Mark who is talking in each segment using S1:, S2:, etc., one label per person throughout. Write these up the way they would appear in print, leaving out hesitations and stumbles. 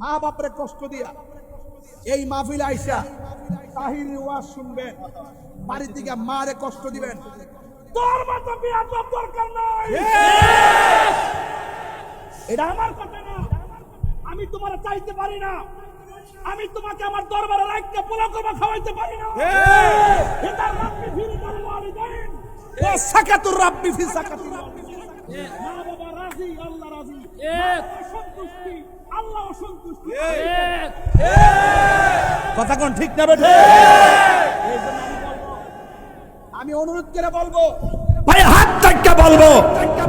S1: মা বাপরে কষ্ট দিয়া এই মাহফিল আইসা তাহিরের ওয়াজ শুনবেন, বাড়ি থেকে মারে কষ্ট দিবেন, তোর মতো বিয়াদব দরকার নাই। এটা আমার কথা না, আমি তোমার চাইতে পারি না, আমি তোমাকে আমার দরবারে রাখতে পোলাকমা খাওয়াইতে পারি না। এটা রাব্বি ফি রিদাল ওয়ালিদাইন ওয়া সাকাতুর রাব্বি ফি সাকাতিল ওয়ালিদাইন। মা বাবা রাজি, আল্লাহ রাজি, সন্তুষ্টি, আল্লাহ সন্তুষ্টি। কথা কোন ঠিক না বেঠে? আমি অনুরোধ করে বলবো, ভাই হাত টাকা বলবো,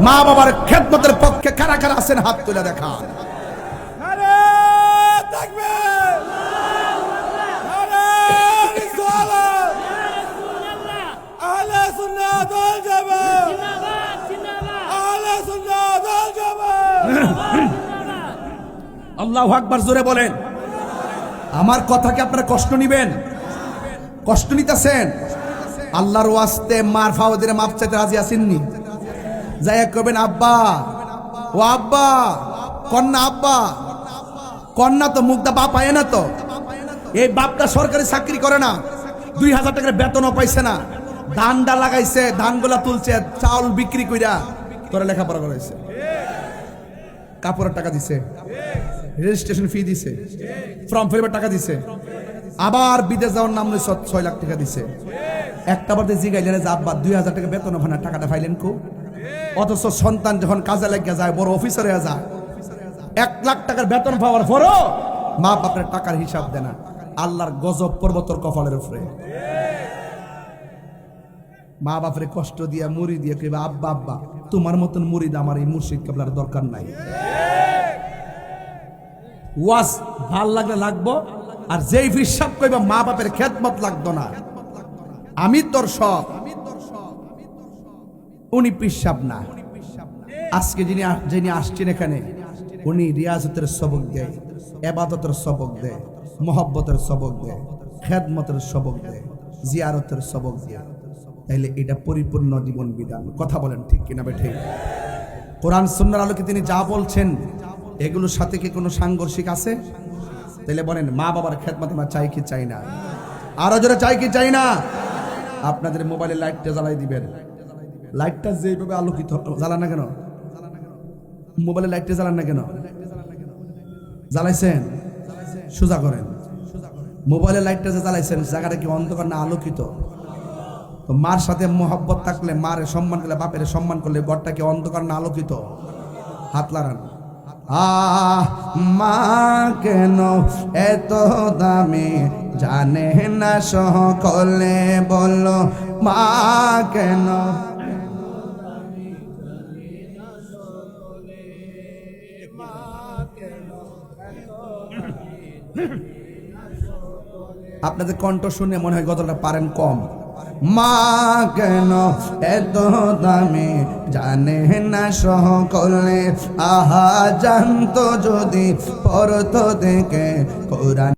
S1: মা বাবার খেদমতের পক্ষে কারা কারা আছেন হাত তুলে দেখান। আরে তাকবীর, আরে রিসালাত, আহলে সুন্নাত ওয়াল জামাত, জিন্দাবাদ জিন্দাবাদ, আহলে সুন্নাত ওয়াল জামাত। আল্লাহু আকবার, জোরে বলেন। আমার কথাকে আপনারা কষ্ট নিবেন? কষ্ট নিতেছেন? আল্লাহর ওয়াস্তে মার ফাওদের মাপ চাইতে রাজি আছেননি? যাই কবেন আব্বা, ও আব্বা, কন্যা আব্বা, কন্যা তো মুগ্ধা বাপ পায় না। তো এই বাপটা সরকারি চাকরি করে না, 2000 টাকার বেতনও পাইছে না, ধানটা লাগাইছে, ধানগুলা তুলছে, চাউল বিক্রি কইরা তোরা লেখাপড়া করাইছে, কাপড়ের টাকা দিছে, রেজিস্ট্রেশন ফি দিছে, ফর্ম ফিল টাকা দিছে, আবার বিদেশ যাওয়ার নাম 6 লাখ টাকা দিছে। একটা বাদে জিগাইলেন যে আব্বা 2000 টাকা বেতন ওখানে টাকাটা পাইলেন কো? অথচ সন্তান যখন কাজে লাগিয়া যায়, বড় অফিসার হয়ে যায়, 1 লাখ টাকার বেতন পাওয়ার পরও মা বাপের টাকার হিসাব দেয় না। আল্লাহর গজব পর্বতর কপালের উপরে। মা বাপরে কষ্ট দিয়া মুড়ি দিয়ে কইবা আব্বা আব্বা তোমার মতন মুরিদ আমার এই মুর্শিদ কেবলার দরকার নাই। ওয়াজ ভাল লাগলে লাগবো, আর যেই হিসাব কইবা মা বাপের খেদমত লাগতো না, আমি তোর সব, উনি পিসাব না। আজকে যিনি আসছেন এখানে, উনি রিয়াজতের সবক দেয়, ইবাদতের সবক দেয়, মহব্বতের সবক দেয়, খেদমতের সবক দেয়, জিয়ারতের সবক দেয়। তাইলে এটা পরিপূর্ণ জীবন বিধান। কথা বলেন ঠিক কিনা বেঠে? কোরআন সুন্নাহর আলোকে তিনি যা বলছেন এগুলোর সাথে কি কোনো সাংঘর্ষিক আছে? তাইলে বলেন মা বাবার খেদমত আমরা চাই কি চাই না? আরো জোরে চাই কি চাই না? আপনাদের মোবাইলে লাইটটা জ্বালাই দিবেন, লাইটটা যেভাবে আলোকিত, জ্বালান না কেন? মোবাইলে লাইটটা জ্বালান না কেন? জ্বালাইছেন? সোজা করেন। মোবাইলে লাইটটা যে জ্বালাইছেন, জায়গাটা কি অন্ধকার না আলোকিত? তো মার সাথে মোহব্বত থাকলে, মারে সম্মান করলে, বাপের সম্মান করলে, ঘরটা কি অন্ধকার না আলোকিত? হাত লাগান। মা কেন এত দামি জানে না সকলে, বলো মা কেন? আপনাদের কণ্ঠ শুনে মনে হয় গতটা পারেন কম। মা কেন এত দামি জানে না সকলে, আহা জানতো যদি পড়তো দেখে কোরআন।